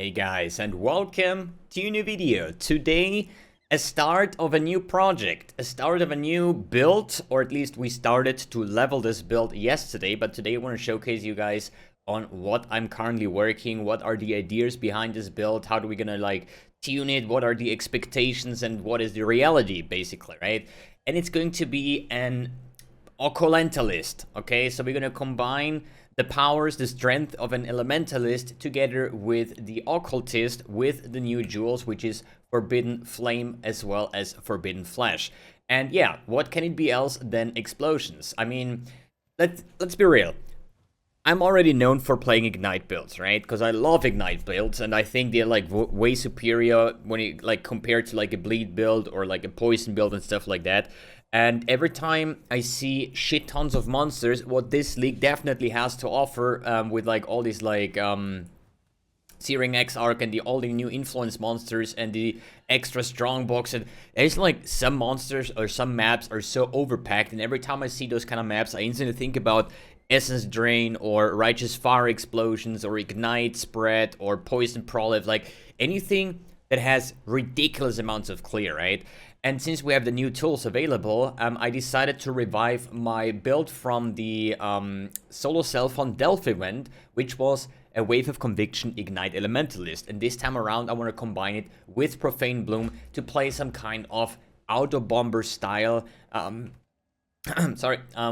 Hey guys, and welcome to a new video. Today, a start of a new project, a start of a new build, or at least we started to level this build yesterday, but today I want to showcase you guys on what I'm currently working, what are the ideas behind this build, how do we gonna like tune it, what are the expectations, and what is the reality, basically, right? And it's going to be an Occulentalist, okay? So we're gonna combine the powers, the strength of an Elementalist together with the Occultist with the new jewels, which is Forbidden Flame as well as Forbidden Flesh. And yeah, what can it be else than explosions? I mean, let's be real. I'm already known for playing Ignite builds, right? Because I love Ignite builds, and I think they're like way superior when you like compared to like a Bleed build or like a Poison build and stuff like that. And every time I see shit tons of monsters, what this league definitely has to offer, with like all these like Searing X Arc and all the new influence monsters and the extra strong box, and there's like some monsters or some maps are so overpacked, and every time I see those kind of maps, I instantly think about Essence Drain or Righteous Fire Explosions or Ignite Spread or Poison Prolife, like anything that has ridiculous amounts of clear, right? And since we have the new tools available, I decided to revive my build from the Solo Self-on Delph event, which was a Wave of Conviction Ignite Elementalist. And this time around, I want to combine it with Profane Bloom to play some kind of Autobomber style,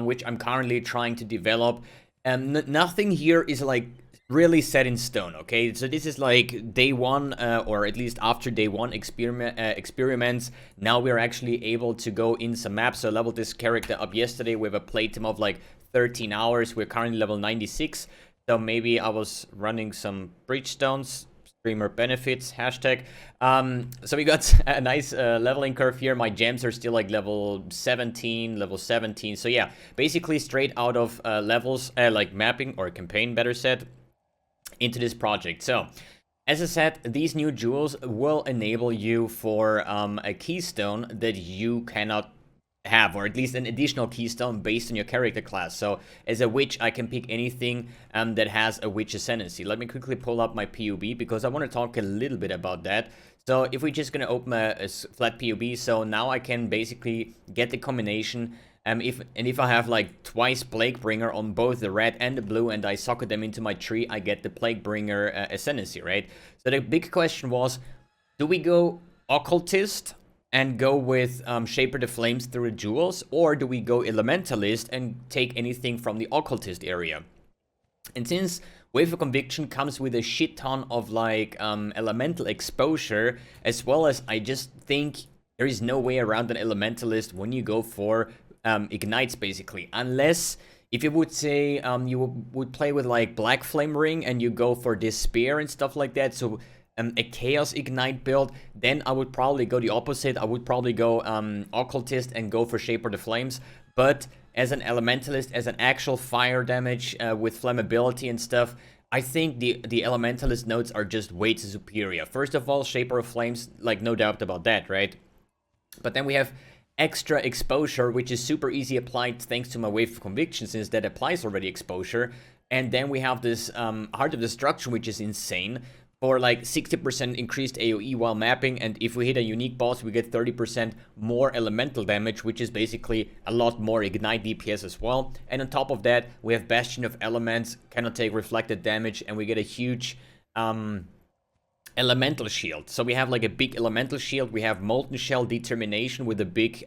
which I'm currently trying to develop. Nothing here is like really set in stone, okay? So this is like day one, or at least after day one experiments. Now we're actually able to go in some maps. So I leveled this character up yesterday with a playtime of like 13 hours. We're currently level 96. So maybe I was running some Bridgestones, streamer benefits, hashtag. So we got a nice leveling curve here. My gems are still like level 17, level 17. So yeah, basically straight out of levels, like mapping or campaign, better said, into this project. So as I said, these new jewels will enable you for a keystone that you cannot have, or at least an additional keystone based on your character class. So as a witch, I can pick anything that has a witch ascendancy. Let me quickly pull up my PUB because I want to talk a little bit about that. So if we're just going to open a flat PUB, so now I can basically get the combination. If I have like twice Plaguebringer on both the red and the blue, and I socket them into my tree, I get the Plaguebringer ascendancy, right? So the big question was, do we go Occultist and go with Shaper the Flames through the jewels, or do we go Elementalist and take anything from the Occultist area? And since Wave of Conviction comes with a shit ton of like elemental exposure, as well as I just think there is no way around an Elementalist when you go for ignites, basically, unless if you would say you would play with like Black Flame Ring and you go for Despair and stuff like that, so a Chaos Ignite build, then I would probably go the opposite. I would probably go Occultist and go for Shaper the Flames. But as an Elementalist, as an actual fire damage with flammability and stuff, I think the Elementalist nodes are just way too superior. First of all, Shaper of Flames, like no doubt about that, right? But then we have extra exposure, which is super easy applied thanks to my Wave of Conviction, since that applies already exposure. And then we have this Heart of Destruction, which is insane, for like 60% increased AoE while mapping, and if we hit a unique boss, we get 30% more elemental damage, which is basically a lot more Ignite DPS as well. And on top of that, we have Bastion of Elements, cannot take reflected damage, and we get a huge elemental shield. So we have like a big elemental shield, we have Molten Shell Determination with a big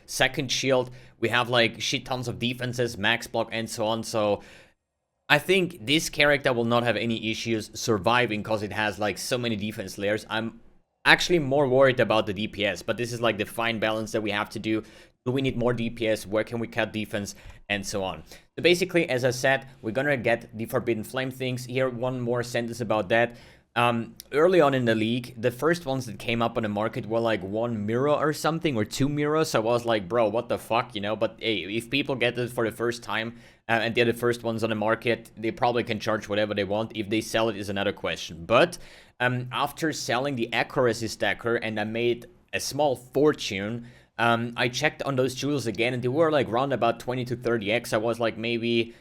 second shield, we have like shit tons of defenses, max block, and so on. So I think this character will not have any issues surviving because it has like so many defense layers. I'm actually more worried about the DPS, but this is like the fine balance that we have to do. Do we need more DPS? Where can we cut defense? And so on. So basically, as I said, we're gonna get the Forbidden Flame things. Here, one more sentence about that. Early on in the league, the first ones that came up on the market were like 1 mirror or something, or 2 mirrors. So I was like, bro, what the fuck, you know? But hey, if people get it for the first time and they're the first ones on the market, they probably can charge whatever they want. If they sell it is another question. But after selling the accuracy stacker and I made a small fortune, I checked on those jewels again and they were like around about 20 to 30x. I was like maybe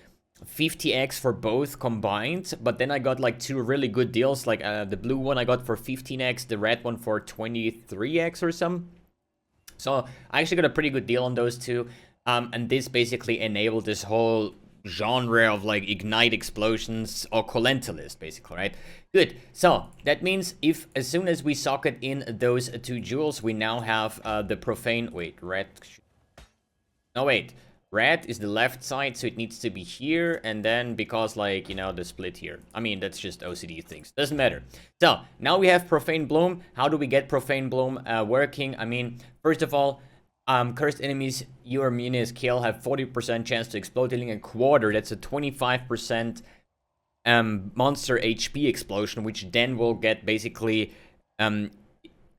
50x for both combined, but then I got like 2 really good deals, like the blue one I got for 15x, the red one for 23x or some. So I actually got a pretty good deal on those two, and this basically enabled this whole genre of like ignite explosions, or Occulentalist basically, right? Good. So that means if as soon as we socket in those 2 jewels, we now have the profane. Wait, red. No, wait. Red is the left side, so it needs to be here, and then because, like, you know, the split here. I mean, that's just OCD things. Doesn't matter. So, now we have Profane Bloom. How do we get Profane Bloom working? I mean, first of all, cursed enemies your immunities kill have 40% chance to explode, dealing a quarter. That's a 25% monster HP explosion, which then will get basically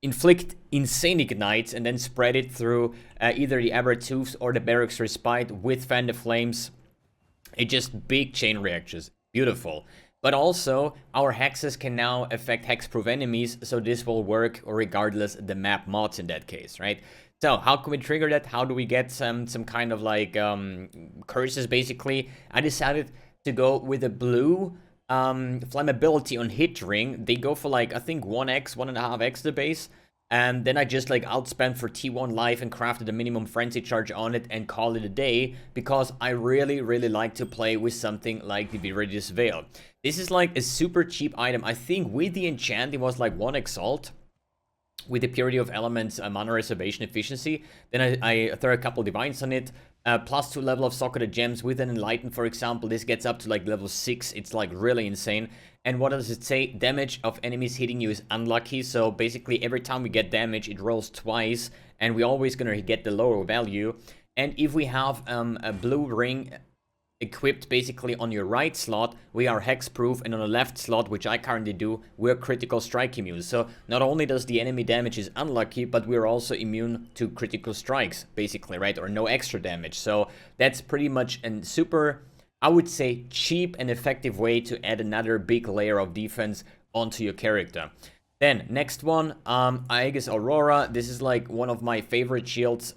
inflict insane ignites and then spread it through either the Aberrant Hooves or the Barracks Respite with Fan the Flames. It just big chain reactions. Beautiful. But also, our hexes can now affect hexproof enemies, so this will work regardless the map mods in that case, right? So, how can we trigger that? How do we get some kind of like curses, basically? I decided to go with a blue flammability on hit ring. They go for like, I think 1x, 1.5x the base. And then I just like outspent for T1 life and crafted a minimum frenzy charge on it and call it a day, because I really like to play with something like the Viridius Veil. This is like a super cheap item. I think with the enchant it was like 1 exalt. With the Purity of Elements mana reservation efficiency. Then I throw a couple divines on it. +2 level of socketed gems with an Enlighten, for example. This gets up to like level 6. It's like really insane. And what does it say? Damage of enemies hitting you is unlucky. So basically every time we get damage, it rolls twice. And we're always gonna get the lower value. And if we have a blue ring equipped basically on your right slot, we are hexproof, and on the left slot, which I currently do, we're critical strike immune. So not only does the enemy damage is unlucky, but we're also immune to critical strikes, basically, right? Or no extra damage. So that's pretty much a super, I would say, cheap and effective way to add another big layer of defense onto your character. Then, next one, Aegis Aurora. This is like one of my favorite shields,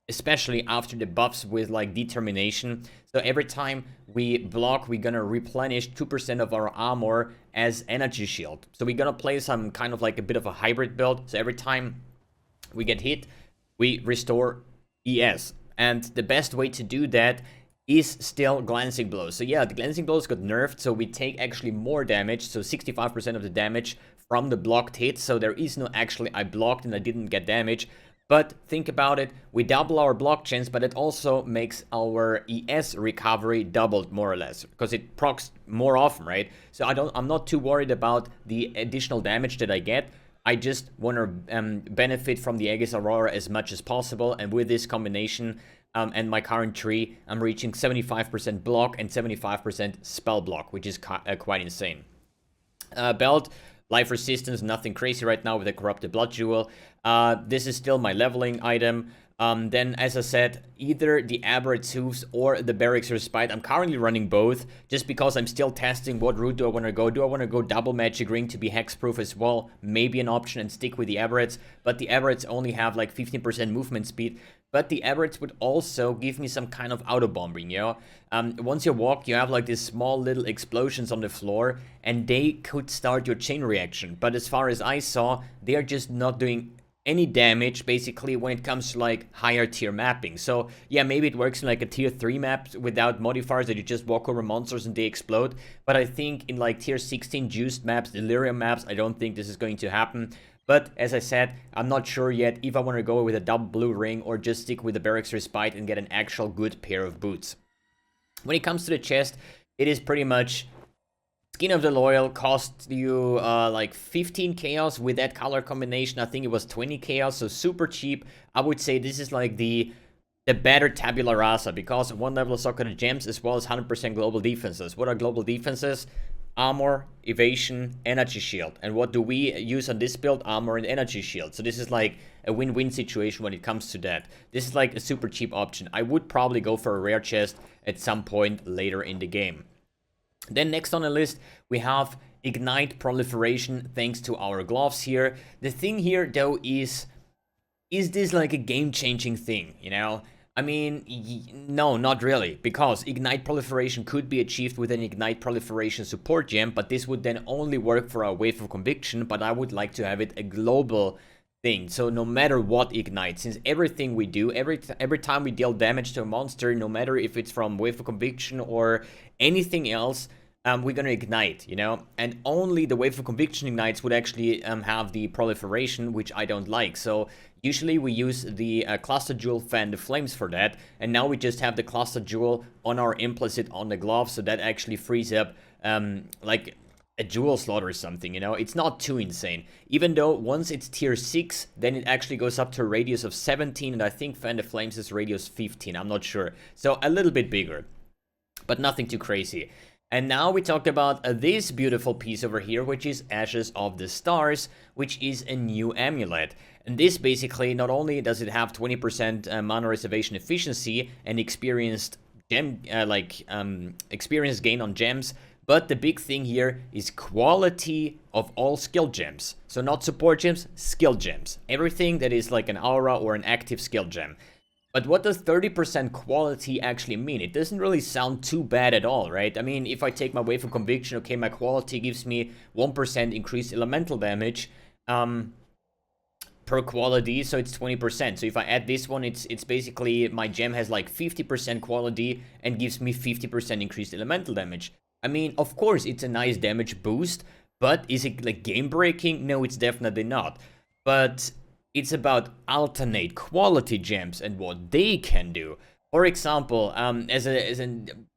especially after the buffs with like determination. So every time we block, we're gonna replenish 2% of our armor as energy shield. So we're gonna play some kind of like a bit of a hybrid build. So every time we get hit, we restore ES. And the best way to do that is still Glancing Blows. So yeah, the Glancing Blows got nerfed, so we take actually more damage, so 65% of the damage from the blocked hits. So there is no actually I blocked and I didn't get damage. But think about it, we double our block chance, but it also makes our ES recovery doubled more or less, because it procs more often, right? So I'm not too worried about the additional damage that I get. I just want to benefit from the Aegis Aurora as much as possible, and with this combination and my current tree, I'm reaching 75% block and 75% spell block, which is quite insane. Belt. Life resistance, nothing crazy right now with the Corrupted Blood Jewel. This is still my leveling item. Then, as I said, either the Aberrant Hooves or the Barracks Respite. I'm currently running both, just because I'm still testing what route do I want to go. Do I want to go double Magic Ring to be hexproof as well? Maybe an option, and stick with the Aberrants. But the Aberrants only have like 15% movement speed. But the Aberrants would also give me some kind of auto-bombing, you know? Once you walk, you have like these small little explosions on the floor, and they could start your chain reaction. But as far as I saw, they are just not doing any damage, basically, when it comes to like higher tier mapping. So yeah, maybe it works in like a tier 3 map without modifiers, that you just walk over monsters and they explode. But I think in like tier 16 juiced maps, delirium maps, I don't think this is going to happen. But as I said, I'm not sure yet if I want to go with a double blue ring or just stick with the Barracks Respite and get an actual good pair of boots. When it comes to the chest, it is pretty much Skin of the Loyal. Cost you like 15 chaos with that color combination. I think it was 20 chaos, so super cheap. I would say this is like the better tabula rasa, because 1 level of socketed gems as well as 100% global defenses. What are global defenses? Armor, evasion, energy shield. And what do we use on this build? Armor and energy shield. So this is like a win-win situation when it comes to that. This is like a super cheap option. I would probably go for a rare chest at some point later in the game. Then next on the list, we have Ignite Proliferation, thanks to our gloves here. The thing here, though, is this like a game-changing thing, you know? I mean, no, not really, because Ignite Proliferation could be achieved with an Ignite Proliferation support gem, but this would then only work for a Wave of Conviction, but I would like to have it a global thing. So no matter what Ignite, since everything we do, every time we deal damage to a monster, no matter if it's from Wave of Conviction or anything else, we're gonna ignite, you know? And only the Wave of Conviction ignites would actually have the proliferation, which I don't like. So usually we use the Cluster Jewel Fan the Flames for that, and now we just have the Cluster Jewel on our implicit on the glove, so that actually frees up like a jewel slot or something, you know? It's not too insane. Even though once it's tier 6, then it actually goes up to a radius of 17, and I think Fan the Flames is radius 15, I'm not sure. So a little bit bigger, but nothing too crazy. And now we talked about this beautiful piece over here, which is Ashes of the Stars, which is a new amulet. And this basically, not only does it have 20% mana reservation efficiency and experienced gem, experience gain on gems, but the big thing here is quality of all skill gems. So not support gems, skill gems. Everything that is like an aura or an active skill gem. But what does 30% quality actually mean? It doesn't really sound too bad at all, right? I mean, if I take my Wave of Conviction, okay, my quality gives me 1% increased elemental damage per quality, so it's 20%. So if I add this one, it's basically my gem has like 50% quality and gives me 50% increased elemental damage. I mean, of course, it's a nice damage boost, but is it like game-breaking? No, it's definitely not. But it's about alternate quality gems and what they can do. For example,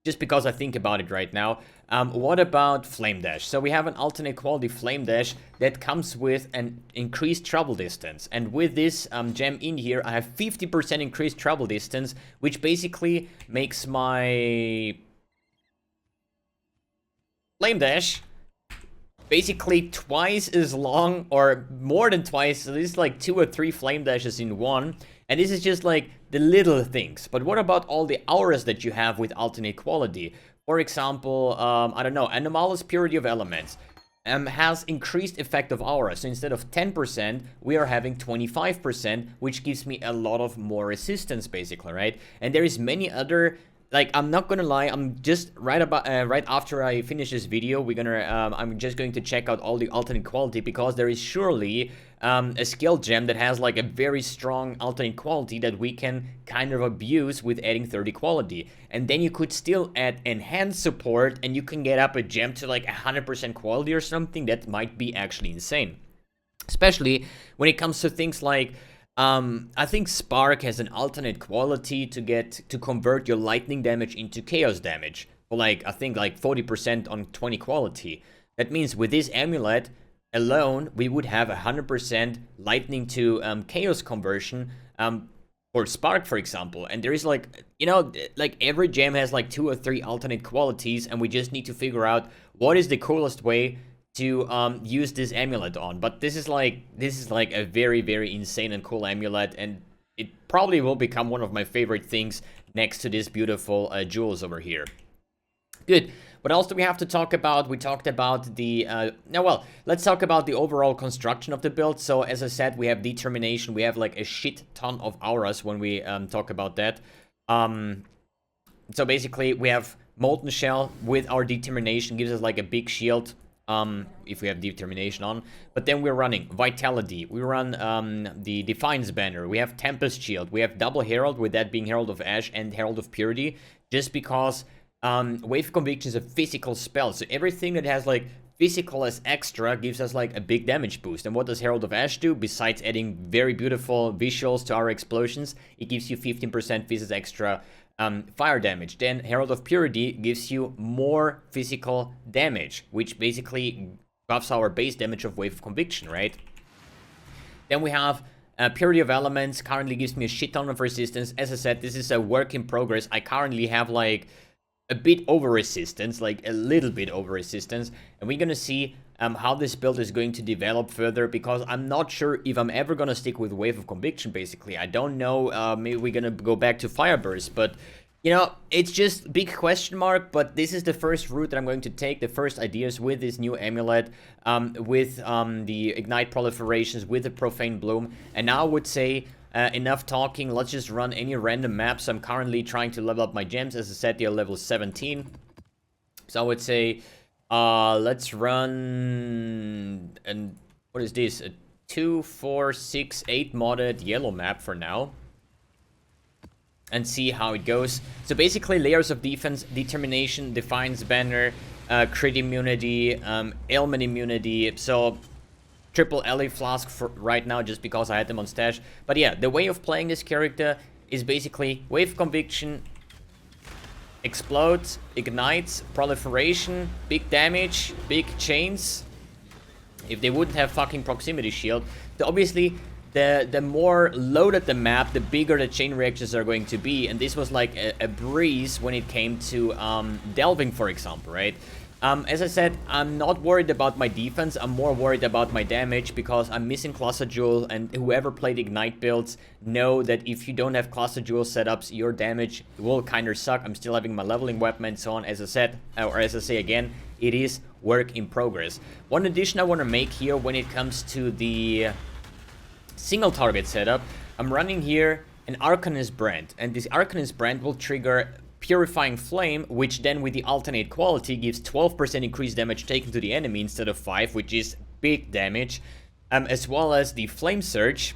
just because I think about it right now, what about Flame Dash? So we have an alternate quality Flame Dash that comes with an increased travel distance. And with this gem in here, I have 50% increased travel distance, which basically makes my Flame Dash basically twice as long, or more than twice. So this is like 2 or 3 Flame Dashes in one. And this is just like the little things. But what about all the auras that you have with alternate quality? For example, I don't know, Anomalous Purity of Elements has increased effect of aura. So instead of 10%, we are having 25%, which gives me a lot of more resistance, basically, right? And there is many other. Like, I'm not gonna lie, I'm just right after I finish this video, I'm just going to check out all the alternate quality, because there is surely a skill gem that has like a very strong alternate quality that we can kind of abuse with adding 30 quality. And then you could still add enhanced support, and you can get up a gem to like 100% quality or something. That might be actually insane. Especially when it comes to things like, I think Spark has an alternate quality to convert your lightning damage into chaos damage. For like, I think like 40% on 20 quality. That means with this amulet alone, we would have 100% lightning to chaos conversion for Spark, for example. And there is like, you know, like every gem has like 2 or 3 alternate qualities, and we just need to figure out what is the coolest way to use this amulet on. But this is like a very, very insane and cool amulet, and it probably will become one of my favorite things next to this beautiful jewels over here. Good. What else do we have to talk about? We talked about the well, let's talk about the overall construction of the build. So as I said, we have determination. We have like a shit ton of auras when we talk about that. So basically we have Molten Shell with our determination, gives us like a big shield if we have determination on. But then we're running Vitality, we run the Defiance banner, we have Tempest Shield, we have double Herald, with that being Herald of Ash and Herald of Purity, just because Wave of Conviction is a physical spell, so everything that has like physical as extra gives us like a big damage boost. And what does Herald of Ash do? Besides adding very beautiful visuals to our explosions, it gives you 15% physics extra fire damage. Then Herald of Purity gives you more physical damage, which basically buffs our base damage of Wave of Conviction, right? Then we have Purity of Elements, currently gives me a shit ton of resistance. As I said, this is a work in progress. I currently have like a bit over resistance, like a little bit over resistance, and we're gonna see how this build is going to develop further, because I'm not sure if I'm ever gonna stick with Wave of Conviction, basically. I don't know, maybe we're gonna go back to Fireburst, but you know, it's just big question mark. But this is the first route that I'm going to take, the first ideas with this new amulet, with the Ignite Proliferations, with the Profane Bloom. And now I would say Enough talking, let's just run any random map. So I'm currently trying to level up my gems. As I said, they're level 17. So I would say, let's run, and what is this? A 2, 4, 6, 8 modded yellow map for now. And see how it goes. So basically, layers of defense, determination, defiance banner, crit immunity, ailment immunity. So triple LA flask for right now just because I had them on stash. But yeah, the way of playing this character is basically wave conviction, explodes, ignites, proliferation, big damage, big chains. If they wouldn't have fucking proximity shield, so obviously the more loaded the map, the bigger the chain reactions are going to be. And this was like a breeze when it came to delving, for example, right? As I said, I'm not worried about my defense, I'm more worried about my damage because I'm missing Cluster Jewel, and whoever played Ignite builds know that if you don't have Cluster Jewel setups, your damage will kinda suck. I'm still having my leveling weapon and so on. As I said, or as I say again, it is work in progress. One addition I want to make here when it comes to the single target setup, I'm running here an Arcanist brand, and this Arcanist brand will trigger Purifying Flame, which then with the alternate quality gives 12% increased damage taken to the enemy instead of 5, which is big damage, as well as the Flame Surge,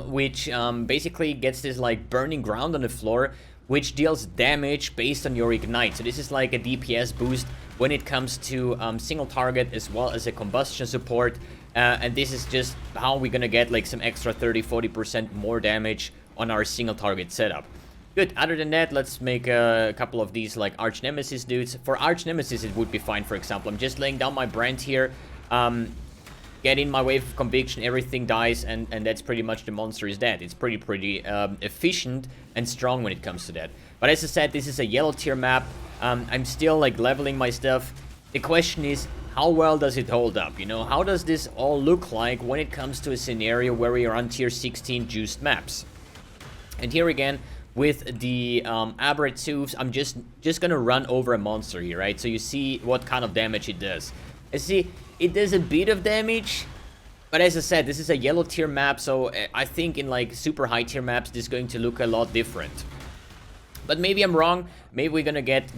which basically gets this like burning ground on the floor, which deals damage based on your ignite. So this is like a DPS boost when it comes to single target as well as a combustion support, and this is just how we're gonna get like some extra 30-40% more damage on our single target setup. Good. Other than that, let's make a couple of these like Arch Nemesis dudes. For Arch Nemesis, it would be fine, for example. I'm just laying down my brand here, get in my wave of conviction, everything dies, and that's pretty much the monster is dead. It's pretty efficient and strong when it comes to that. But as I said, this is a yellow tier map. I'm still like leveling my stuff. The question is, how well does it hold up? You know, how does this all look like when it comes to a scenario where we are on tier 16 juiced maps? And here again, with the Aberrant Suits, I'm just gonna run over a monster here, right? So you see what kind of damage it does. You see, it does a bit of damage, but as I said, this is a yellow tier map, so I think in like super high tier maps, this is going to look a lot different. But maybe I'm wrong. Maybe we're gonna get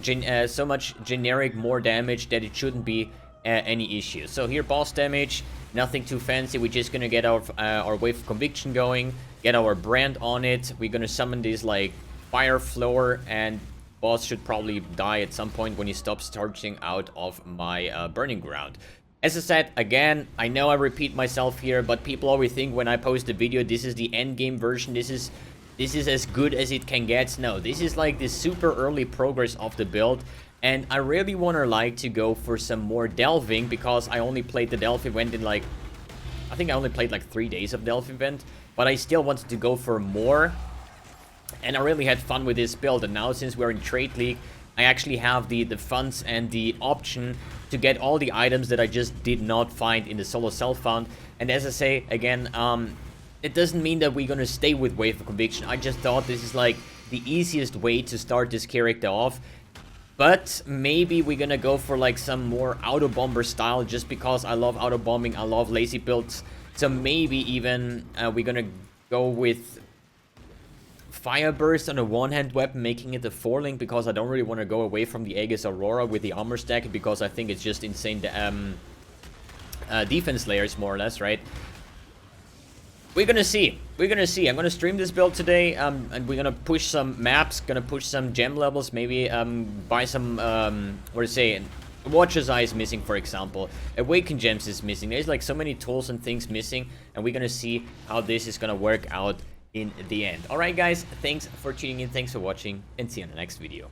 so much generic more damage that it shouldn't be any issue. So here, boss damage, nothing too fancy. We're just gonna get our wave of conviction going, get our brand on it. We're gonna summon this like fire floor, and boss should probably die at some point when he stops charging out of my burning ground. As I said, again, I know I repeat myself here, but people always think when I post a video, this is the end game version, this is as good as it can get. No, this is like the super early progress of the build, and I really want to go for some more delving, because I only played the delve event in like, I think I only played like 3 days of delve event, but I still wanted to go for more, and I really had fun with this build. And now, since we're in Trade League, I actually have the funds and the option to get all the items that I just did not find in the solo self-found. And as I say, again, it doesn't mean that we're gonna stay with Wave of Conviction. I just thought this is like the easiest way to start this character off. But maybe we're gonna go for like some more Autobomber style, just because I love autobombing, I love lazy builds. So maybe even we're gonna go with Fire Burst on a one-hand weapon, making it a 4-link, because I don't really want to go away from the Aegis Aurora with the armor stack, because I think it's just insane defense layers, more or less, right? We're gonna see. We're gonna see. I'm gonna stream this build today, and we're gonna push some maps, gonna push some gem levels, maybe buy some, what to say, Watcher's Eye is missing, for example. Awaken Gems is missing. There's like so many tools and things missing, and we're gonna see how this is gonna work out in the end. Alright guys, thanks for tuning in, thanks for watching, and see you in the next video.